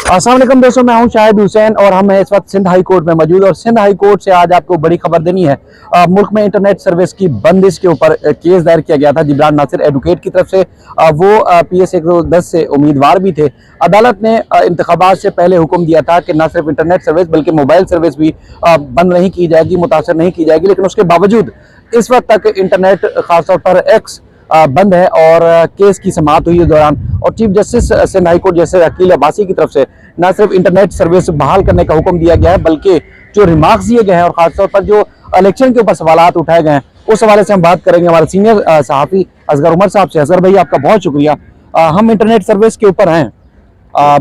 अस्सलाम वालेकुम दोस्तों, मैं हूं शाहिद हुसैन और हम हैं इस वक्त सिंध हाई कोर्ट में मौजूद। और सिंध हाई कोर्ट से आज आपको बड़ी खबर देनी है। मुल्क में इंटरनेट सर्विस की बंदिश के ऊपर केस दायर किया गया था जिब्रान नासिर एडवोकेट की तरफ से। वो PS 110 से उम्मीदवार भी थे। अदालत ने इंतखाबात से पहले हुक्म दिया था कि न सिर्फ इंटरनेट सर्विस बल्कि मोबाइल सर्विस भी बंद नहीं की जाएगी, मुतासर नहीं की जाएगी। लेकिन उसके बावजूद इस वक्त तक इंटरनेट खासतौर पर एक्स बंद है और केस की समाअत हुई इस दौरान। और chief justice Sindh high court जैसे अकील अब्बासी की तरफ से न सिर्फ इंटरनेट सर्विस बहाल करने का हुक्म दिया गया है बल्कि जो रिमार्क्स दिए गए हैं और खासतौर पर जो इलेक्शन के ऊपर सवालात उठाए गए हैं उस हवाले से हम बात करेंगे हमारे सीनियर सहाफ़ी असगर उमर साहब से। असगर भाई, आपका बहुत शुक्रिया। हम इंटरनेट सर्विस के ऊपर हैं,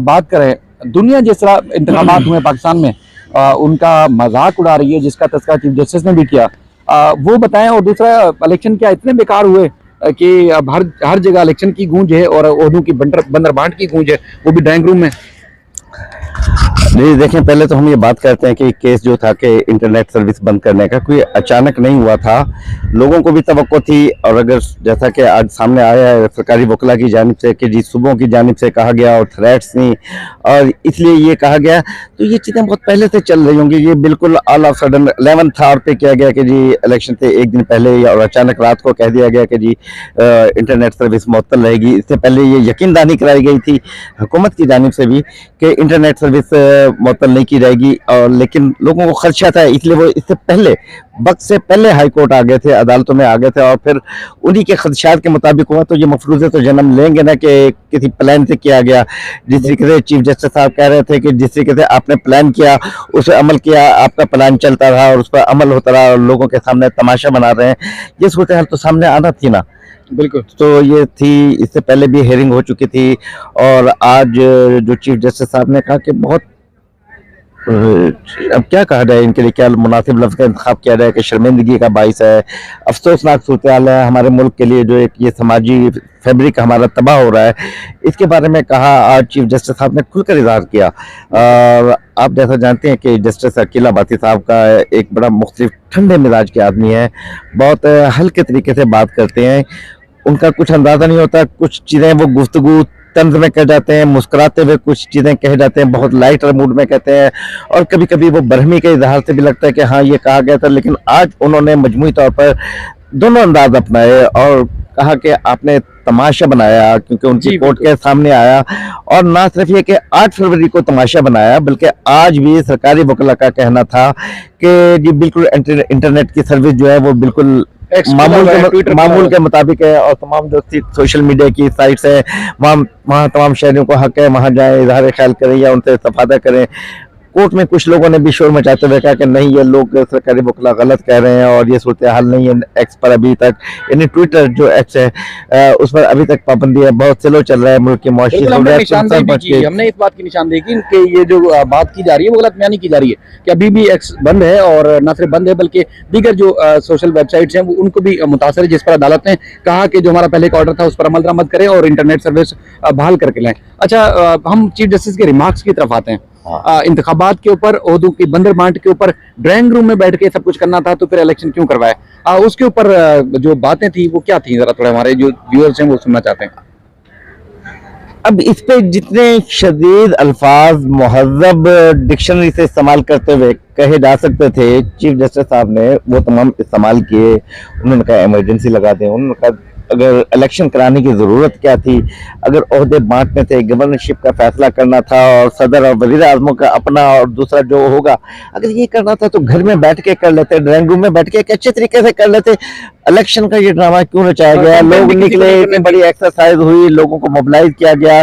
बात करें दुनिया जिस तरह इंतखाबात हुए पाकिस्तान में उनका मजाक उड़ा रही है, जिसका तस्करा चीफ जस्टिस ने भी किया। वो बताएं। और दूसरा, इलेक्शन क्या इतने बेकार हुए कि अब हर जगह इलेक्शन की गूंज है और ओहदों की बंदरबांट की गूंज है, वो भी ड्राइंग रूम में। नहीं, देखें, पहले तो हम ये बात करते हैं कि केस जो था कि इंटरनेट सर्विस बंद करने का कोई अचानक नहीं हुआ था। लोगों को भी तवक्को थी। और अगर जैसा कि आज सामने आया है सरकारी वकला की जानिब से कि जी सूबों की जानिब से कहा गया और थ्रेट्स थी और इसलिए ये कहा गया, तो ये चीज़ें बहुत पहले से चल रही होंगी। ये बिल्कुल all of sudden 11th our पे किया गया कि जी इलेक्शन से एक दिन पहले और अचानक रात को कह दिया गया कि जी इंटरनेट सर्विस मुअत्तल रहेगी। इससे पहले ये यकीनदानी कराई गई थी हुकूमत की जानिब से भी कि इंटरनेट सर्विस मुअत्तल नहीं की जाएगी। और लेकिन लोगों को खदशा था, इसलिए वो इससे पहले वक्त से पहले हाई कोर्ट आ गए थे, अदालतों में आ गए थे। और फिर उन्हीं के खदशात के मुताबिक हुआ तो ये मफरूज़े तो जन्म लेंगे ना कि किसी प्लान से किया गया। जिस तरीके से चीफ जस्टिस साहब कह रहे थे कि जिस तरीके से आपने प्लान किया उस पर अमल किया, आपका प्लान चलता रहा और उस पर अमल होता रहा और लोगों के सामने तमाशा बना रहे हैं, ये सूरत हाल तो सामने आना थी ना। बिल्कुल। तो ये थी, इससे पहले भी हेयरिंग हो चुकी थी। और आज जो चीफ जस्टिस साहब ने कहा कि बहुत अब क्या कहा जाए, इनके लिए क्या मुनासिब लफ्ज़ का इंतखाब किया जाए कि शर्मिंदगी का बाइस है, अफसोसनाक सूरत हाल है हमारे मुल्क के लिए, जो एक ये समाजी फैब्रिक हमारा तबाह हो रहा है। इसके बारे में कहा आज चीफ जस्टिस साहब ने खुलकर इज़हार किया। और आप जैसा जानते हैं कि जस्टिस अकील अब्बासी साहब का एक बड़ा मुख्तलिफ ठंडे मिजाज के आदमी है, बहुत हल्के तरीके से बात करते हैं, उनका कुछ अंदाज़ा नहीं होता। कुछ चीज़ें वो गुफ्तगू तंज में कह जाते हैं, मुस्कुराते हुए कुछ चीज़ें कह जाते हैं, बहुत लाइटर मूड में कहते हैं। और कभी कभी वो बरहमी के इजहार से भी लगता है कि हाँ ये कहा गया था। लेकिन आज उन्होंने मजमूई तौर पर दोनों अंदाज अपनाए और कहा कि आपने तमाशा बनाया, क्योंकि उनकी कोर्ट के सामने आया। और ना सिर्फ ये कि 8 फरवरी को तमाशा बनाया, बल्कि आज भी सरकारी वकला का कहना था कि जी बिल्कुल इंटरनेट की सर्विस जो है वो बिल्कुल मामूल के मुताबिक है। और तमाम जो सोशल मीडिया की साइट्स हैं वहाँ तमाम शहरियों को हक है, वहाँ जाएं, इजहार ख्याल करें या उनसे इस्तेफादा करें। कोर्ट में कुछ लोगों ने भी शोर मचाते हुए कहा कि नहीं, ये लोग सरकारी वकला गलत कह रहे हैं और ये सूरत हाल नहीं है। एक्स पर अभी तक, यानी ट्विटर जो एक्स है उस पर अभी तक पाबंदी है, बहुत स्लो चल रहा है मुल्क की मुआशी। हमने इस बात की निशानदेही की कि ये जो बात की जा रही है वो गलत बयानी की जा रही है कि अभी भी एक्स बंद है और न सिर्फ बंद है बल्कि दीगर जो सोशल वेबसाइट्स हैं वो उनको भी मुतासर है, जिस पर अदालत ने कहा कि जो हमारा पहले का ऑर्डर था उस पर अमल दरामद करें और इंटरनेट सर्विस बहाल करके लाएं। अच्छा, हम चीफ जस्टिस के रिमार्क्स की तरफ आते हैं। इंतखाबात के ऊपर, ओहदों की बंदरबांट के ऊपर ड्राइंग रूम में बैठ के सब कुछ करना था तो फिर इलेक्शन क्यों करवाया? उसके ऊपर जो बातें थी वो क्या थी, जरा थोड़ा हमारे जो व्यूअर्स हैं वो सुनना चाहते हैं। अब इस पे जितने शदीद अल्फाज मुहज़्ज़ब डिक्शनरी से इस्तेमाल करते हुए कहे जा सकते थे, चीफ जस्टिस साहब ने वो तमाम इस्तेमाल किए। उन्होंने कहा इमरजेंसी लगा दें, उन्होंने कहा अगर इलेक्शन कराने की ज़रूरत क्या थी, अगर ओहदे बांटने थे, गवर्नरशिप का फैसला करना था और सदर और वज़ीर आज़मों का अपना और दूसरा जो होगा, अगर ये करना था तो घर में बैठ के कर लेते, ड्राइंग रूम में बैठ के एक अच्छे तरीके से कर लेते। इलेक्शन का ये ड्रामा क्यों रचाया गया? लोग निकले, इतनी बड़ी एक्सरसाइज हुई, लोगों को मोबिलाइज किया गया,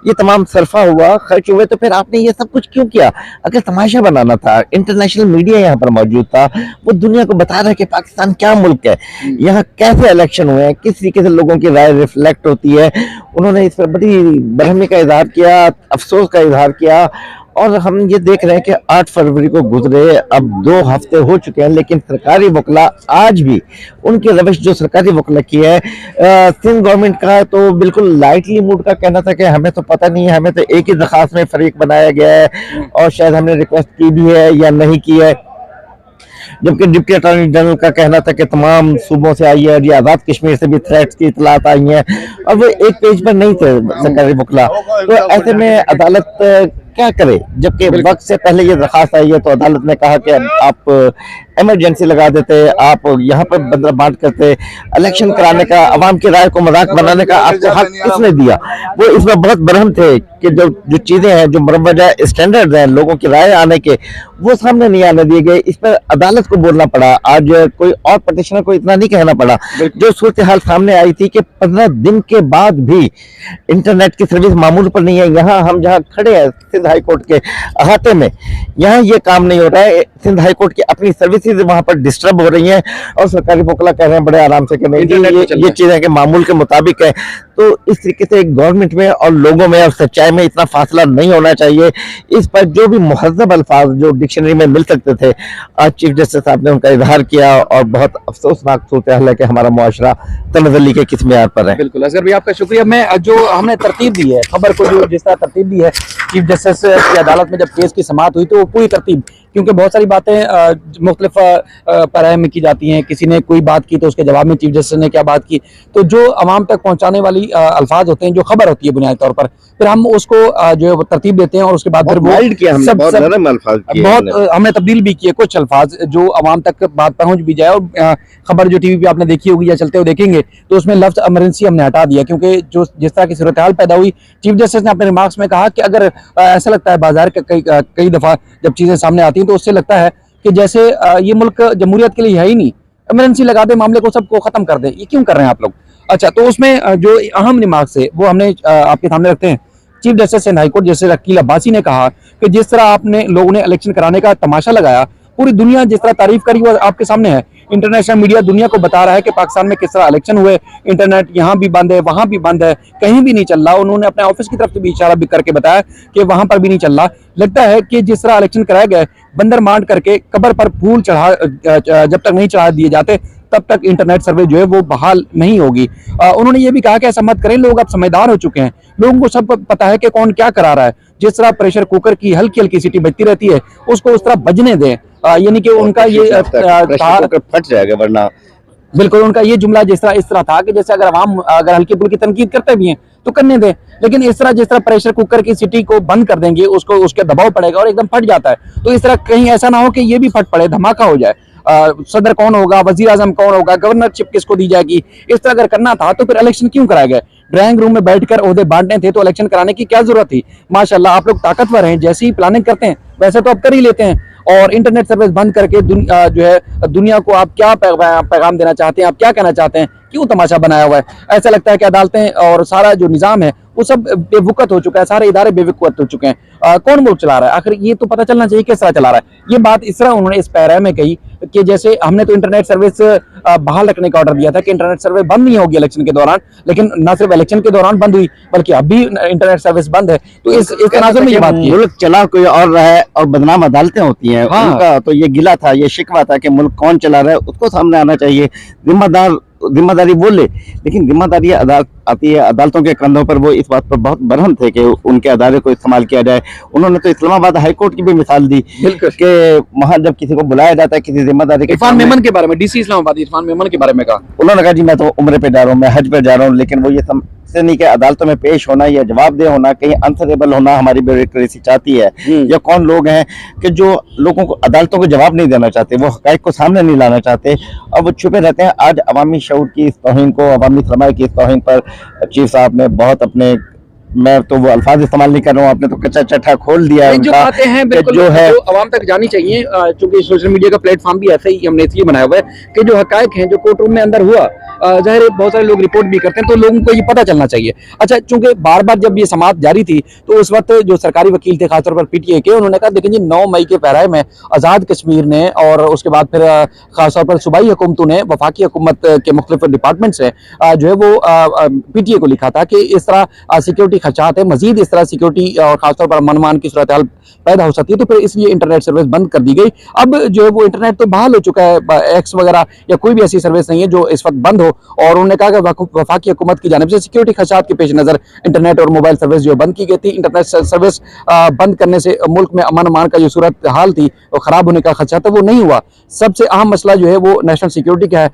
ये तमाम सरफा हुआ, खर्च हुए, तो फिर आपने ये सब कुछ क्यों किया? अगर तमाशा बनाना था, इंटरनेशनल मीडिया यहाँ पर मौजूद था, वो दुनिया को बता रहा है कि पाकिस्तान क्या मुल्क है, यहाँ कैसे इलेक्शन हुए हैं, किस तरीके से लोगों की राय रिफ्लेक्ट होती है। उन्होंने इस पर बड़ी बरहमी का इजहार किया, अफसोस का इजहार किया। और हम ये देख रहे हैं कि 8 फरवरी को गुजरे, अब 2 हफ्ते हो चुके हैं, लेकिन सरकारी वकला आज भी उनकी रविश जो सरकारी वकला की है सिंध गवर्नमेंट का, तो बिल्कुल लाइटली मूड का कहना था कि हमें तो पता नहीं है, हमें तो एक ही दरखास्त में फरीक बनाया गया है और शायद हमने रिक्वेस्ट की भी है या नहीं की है। जबकि डिप्टी अटॉर्नी जनरल का कहना था कि तमाम सूबों से आई है, ये आज़ाद कश्मीर से भी थ्रेट्स की इतलात आई हैं और वो एक पेज पर नहीं थे सरकारी वकला। तो ऐसे में अदालत क्या करे, जबकि वक्त से पहले ये दरखास्त आई है तो अदालत ने कहा कि आप इमरजेंसी लगा देते, आप यहाँ पर बंदर बांट करते, इलेक्शन कराने का, अवाम की राय को मजाक बनाने का आपको हक किसने दिया। वो इसमें बहुत बरहम थे कि जो चीजें हैं, जो मुरव्वजा स्टैंडर्ड हैं लोगों की राय आने के, वो सामने नहीं आने दिए गए। इस पर अदालत को बोलना पड़ा, आज कोई और पटिशनर को इतना नहीं कहना पड़ा। जो सूरत हाल सामने आई थी कि 15 दिन के बाद भी इंटरनेट की सर्विस मामूल पर नहीं है। यहाँ हम जहाँ खड़े हैं सिंध हाई कोर्ट के अहाते में, यहाँ ये काम नहीं हो रहा है। सिंध हाई कोर्ट की अपनी सर्विसेज वहां पर डिस्टर्ब हो रही हैं और सरकारी वकला कह रहे हैं बड़े आराम से कि नहीं, ये चीजें कि मामूल के मुताबिक है। तो इस तरीके से गवर्नमेंट में और लोगों में और सच्चाई में इतना फासला नहीं होना चाहिए। इस पर जो भी मुहज़्ज़ब अल्फाज जो डिक्शनरी में मिल सकते थे, आज चीफ जस्टिस साहब ने उनका इजहार किया और बहुत अफसोसनाक सूरत हाल है कि हमारा मुआशरा तनज़ली के किस मेयार पर है। बिल्कुल असगर भाई, आपका शुक्रिया। मैं जो हमने तरतीब दी है खबर को, जो जिस तरह तरतीब दी है चीफ जस्टिस की अदालत में जब केस की समाअत हुई, तो वो पूरी तरतीब, क्योंकि बहुत सारी बातें मुख्तलिफ पैराए में की जाती हैं। किसी ने कोई बात की तो उसके जवाब में चीफ जस्टिस ने क्या बात की, तो जो आवाम तक पहुंचाने वाली अल्फाज होते हैं, जो खबर होती है बुनियादी तौर पर, फिर हम उसको जो है वो तरतीब देते हैं और उसके बाद फिर वो बहुत हमने तब्दील भी किए कुछ अल्फाज जो आवाम तक बात पहुंच भी जाए। और खबर जो टीवी पे आपने देखी होगी या चलते हुए देखेंगे, तो उसमें लफ्ज इमरजेंसी हमने हटा दिया, क्योंकि जो जिस तरह की सूरत हाल पैदा हुई, चीफ जस्टिस ने अपने रिमार्क्स में कहा कि अगर ऐसा लगता है बाजार के कई दफा जब चीजें सामने आती हैं तो उससे लगता है कि जैसे ये मुल्क जमहूरियत के लिए है ही नहीं, इमरजेंसी लगा दे, मामले को सबको खत्म कर दे, ये क्यों कर रहे हैं आप लोग। अच्छा, तो उसमें जो अहम रिमार्क्स है वो हमने आपके सामने रखते हैं। Chief justice Sindh high court जैसे अकील अब्बासी ने कहा कि जिस तरह आपने लोगों ने इलेक्शन कराने का तमाशा लगाया, पूरी दुनिया जिस तरह तारीफ करी वो आपके सामने है। इंटरनेशनल मीडिया दुनिया को बता रहा है कि पाकिस्तान में किस तरह इलेक्शन हुए, इंटरनेट यहाँ भी बंद है, वहां भी बंद है, कहीं भी नहीं चल रहा। उन्होंने अपने ऑफिस की तरफ से भी इशारा भी करके बताया कि वहां पर भी नहीं चल रहा। लगता है कि जिस तरह इलेक्शन कराए गए, बंदर मांड करके कब्र पर फूल चढ़ा जब तक नहीं चढ़ा दिए जाते तब तक इंटरनेट सर्वे जो है वो बहाल नहीं होगी। उन्होंने ये भी कहा कि ऐसा मत करें, लोग अब समझदार हो चुके हैं, लोगों को सब पता है कि कौन क्या करा रहा है। जिस तरह प्रेशर कुकर की हल्की हल्की सीटी बजती रहती है, उसको उस तरह बजने दें, यानी कि उनका ये फट जाएगा वरना। बिल्कुल, उनका ये जुमला जिस तरह इस तरह था कि जैसे अगर हल्की फुल्की तनकीद करते भी हैं तो करने दें, लेकिन इस तरह जिस तरह प्रेशर कुकर की सीटी को बंद कर देंगे, उसको उसके दबाव पड़ेगा और एकदम फट जाता है। तो इस तरह कहीं ऐसा ना हो कि ये भी फट पड़े, धमाका हो जाए। सदर कौन होगा, वजीर आजम कौन होगा, गवर्नरशिप किसको दी जाएगी, इस तरह अगर करना था तो फिर इलेक्शन क्यों कराए गए। ड्राइंग रूम में बैठकर ओहदे बांटने थे तो इलेक्शन कराने की क्या जरूरत थी। माशाल्लाह आप लोग ताकतवर हैं, जैसी ही प्लानिंग करते हैं वैसे तो आप कर ही लेते हैं। और इंटरनेट सर्विस बंद करके जो है दुनिया को आप क्या पैगाम देना चाहते हैं, आप क्या कहना चाहते हैं, क्यों तमाशा बनाया हुआ है। ऐसा लगता है कि अदालतें और सारा जो निजाम है वो सब बेवकूत हो चुका है, सारे इदारे बेवकूत हो चुके हैं। कौन मुल्क चला रहा है आखिर, ये तो पता चलना चाहिए किस तरह चला रहा है। ये बात इस तरह उन्होंने इस पैरा में कही कि जैसे हमने तो इंटरनेट सर्विस बहाल रखने का ऑर्डर दिया था कि इंटरनेट सर्विस बंद नहीं होगी इलेक्शन के दौरान, लेकिन न सिर्फ इलेक्शन के दौरान बंद हुई बल्कि अब भी इंटरनेट सर्विस बंद है। तो इस तनाजुर में ये बात की, मुल्क चला कोई और रहा है और बदनाम अदालतें होती हैं। हाँ। उनका तो ये गिला था, ये शिकवा था कि मुल्क कौन चला रहा है उसको सामने आना चाहिए। जिम्मेदारी वो ले, लेकिन जिम्मेदारी आती है अदालतों के कंधों पर। वो इस बात पर बहुत बरहम थे कि उनके अदारे को इस्तेमाल किया जाए। उन्होंने तो इस्लामाबाद हाई कोर्ट की भी मिसाल दी कि वहां जब किसी को बुलाया जाता है किसी जिम्मेदारी के, इरफान मेमन के बारे में, डीसी इस्लामाबाद इरफान मेमन के बारे में कहा, उन्होंने कहा जी मैं तो उम्रे पे जा रहा हूँ, मैं हज पे जा रहा हूँ, लेकिन वो ये से नहीं कि अदालतों में पेश होना या जवाबदेह होना, कहीं आंसरेबल होना हमारी ब्यूरोक्रेसी चाहती है, या कौन लोग हैं कि जो लोगों को अदालतों को जवाब नहीं देना चाहते, वो हकायक को सामने नहीं लाना चाहते और वो छुपे रहते हैं। आज अवामी शऊर की इस तौहीन को, अवामी सरमाए की इस तौहीन पर चीफ साहब ने बहुत अपने, मैं तो वो अल्फाज इस्तेमाल नहीं कर रहा हूँ, आपने तो कच्चा चट्टा खोल दिया है। जो बातें हैं बिल्कुल जो है अवाम तक जानी चाहिए, क्योंकि सोशल मीडिया का प्लेटफॉर्म भी ऐसे ही हमने इसलिए बनाया हुआ है कि जो हकायक हैं, जो कोर्ट रूम में अंदर हुआ, जाहिर है बहुत सारे लोग रिपोर्ट भी करते हैं तो लोगों को ये पता चलना चाहिए। अच्छा, चूंकि बार बार जब ये समाअत जारी थी तो उस वक्त जो सरकारी वकील थे खासतौर पर पीटीए के, उन्होंने कहा देखिए जी 9 मई के पैराए में आज़ाद कश्मीर ने और उसके बाद फिर खासतौर पर सूबाई हुकूमतों ने वफाकी हुकूमत के मुख्तलिफ डिपार्टमेंट से जो है वो पीटीए को लिखा था कि इस तरह सिक्योरिटी खदशात है, मजीद इस तरह सिक्योरिटी और खासतौर पर मनमान की सूरत हाल पैदा हो सकती है, तो फिर इसलिए इंटरनेट सर्विस बंद कर दी गई। अब जो है वो इंटरनेट तो बहाल हो चुका है, एक्स वगैरह या कोई भी ऐसी सर्विस नहीं है जो इस वक्त बंद हो। और उन्होंने कहा कि वफाकी हुकूमत की जानिब से सिक्योरिटी खदशात के पेश नजर इंटरनेट और मोबाइल सर्विस जो बंद की गई थी। इंटरनेट सर्विस बंद करने से मुल्क में अमन अमान का जो सूरत हाल थी वो खराब होने का खदशा था, वो नहीं हुआ। सबसे अहम मसला जो है वो नेशनल सिक्योरिटी का है,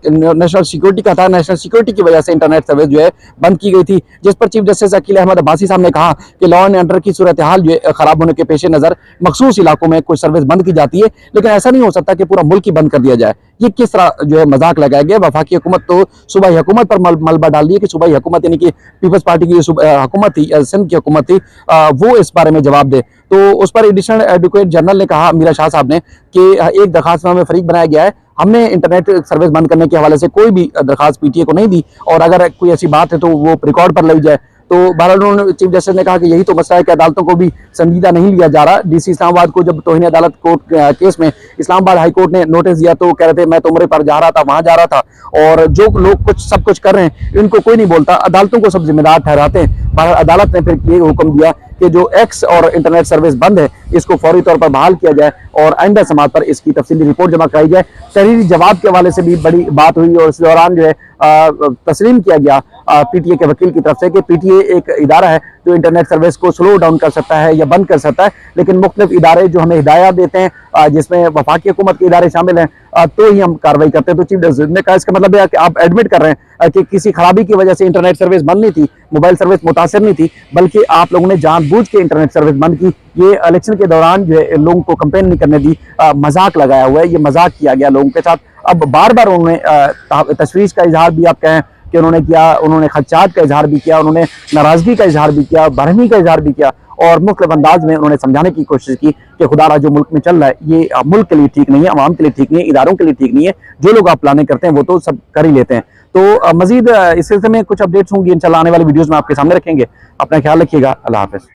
नेशनल सिक्योरिटी का था। नेशनल सिक्योरिटी की वजह से इंटरनेट सर्विस जो है बंद की गई थी, जिस पर चीफ जस्टिस वकील अहमद अब्बासी साहब ने कहा कि लॉ एंड ऑर्डर की सूरत हाल जो है खराब होने के पेश नज़र मखसूस इलाकों में कुछ सर्विस बंद की जाती है, लेकिन ऐसा नहीं हो सकता कि पूरा मुल्क ही बंद कर दिया जाए। ये किस तरह जो है मजाक लगाया गया। वफाकी हुकूमत तो सूबाई हुकूमत पर मलबा डाल दिया कि सूबाई हुकूमत यानी कि पीपल्स पार्टी की हुकूमत थी, सिंध की हुकूमत थी, वो इस बारे में जवाब दे। तो उस पर एडिशनल एडवोकेट जनरल ने कहा, मीरा शाह साहब ने, कि एक दरखास्त में फरीक बनाया गया है, हमने इंटरनेट सर्विस बंद करने के हवाले से कोई भी दरखास्त पीटीए को नहीं दी, और अगर कोई ऐसी बात है तो वो रिकॉर्ड पर लाई जाए। तो बहरहाल उन्होंने चीफ जस्टिस ने कहा कि यही तो मसला है कि अदालतों को भी संजीदा नहीं लिया जा रहा। डीसी इस्लामाबाद को जब तौहीन अदालत कोर्ट केस में इस्लामाबाद हाई कोर्ट ने नोटिस दिया तो कह रहे थे मैं तो उम्रे पर जा रहा था, वहां जा रहा था, और जो लोग सब कुछ कर रहे हैं इनको कोई नहीं बोलता, अदालतों को सब जिम्मेदार ठहराते हैं। बहरहाल अदालत ने फिर ये हुक्म दिया कि जो एक्स और इंटरनेट सर्विस बंद है इसको फौरी तौर पर बहाल किया जाए और आइंदा समात पर इसकी तफसीली रिपोर्ट जमा कराई जाए। तहरीरी जवाब के हवाले से भी बड़ी बात हुई और इस दौरान जो है तस्लीम किया गया पीटीए के वकील की तरफ से कि पीटीए एक इदारा है जो इंटरनेट सर्विस को स्लो डाउन कर सकता है या बंद कर सकता है, लेकिन मुख्तलिफ इदारे जो हमें हिदायत देते हैं जिसमें वफाकी हुकूमत के इदारे शामिल हैं तो ही हम कार्रवाई करते हैं। तो चीफ जस्टिस ने कहा इसका मतलब है कि आप एडमिट कर रहे हैं कि किसी खराबी की वजह से इंटरनेट सर्विस बंद नहीं थी, मोबाइल सर्विस मुतासर नहीं थी, बल्कि आप लोगों ने जानबूझ के इंटरनेट सर्विस बंद की। ये इलेक्शन के दौरान जो है लोगों को कंपेन नहीं करने दी, मजाक लगाया हुआ है, ये मजाक किया गया लोगों के साथ। अब बार बार उन्होंने तशवीश का इजहार भी आप कहें कि उन्होंने किया, उन्होंने खदशात का इजहार भी किया, उन्होंने नाराजगी का इजहार भी किया, बरहमी का इजहार भी किया, और मुख्तलिफ अंदाज में उन्होंने समझाने की कोशिश की कि खुदारा जो मुल्क में चल रहा है ये मुल्क के लिए ठीक नहीं है, अवाम के लिए ठीक नहीं है, इदारों के लिए ठीक नहीं है, जो लोग आप प्लानिंग करते हैं वो तो सब कर ही लेते हैं। तो मजीद इस सिलसिले में कुछ अपडेट्स होंगी इंशाल्लाह आने वाली वीडियोस में आपके सामने रखेंगे। अपना ख्याल रखिएगा। अल्लाह हाफिज़।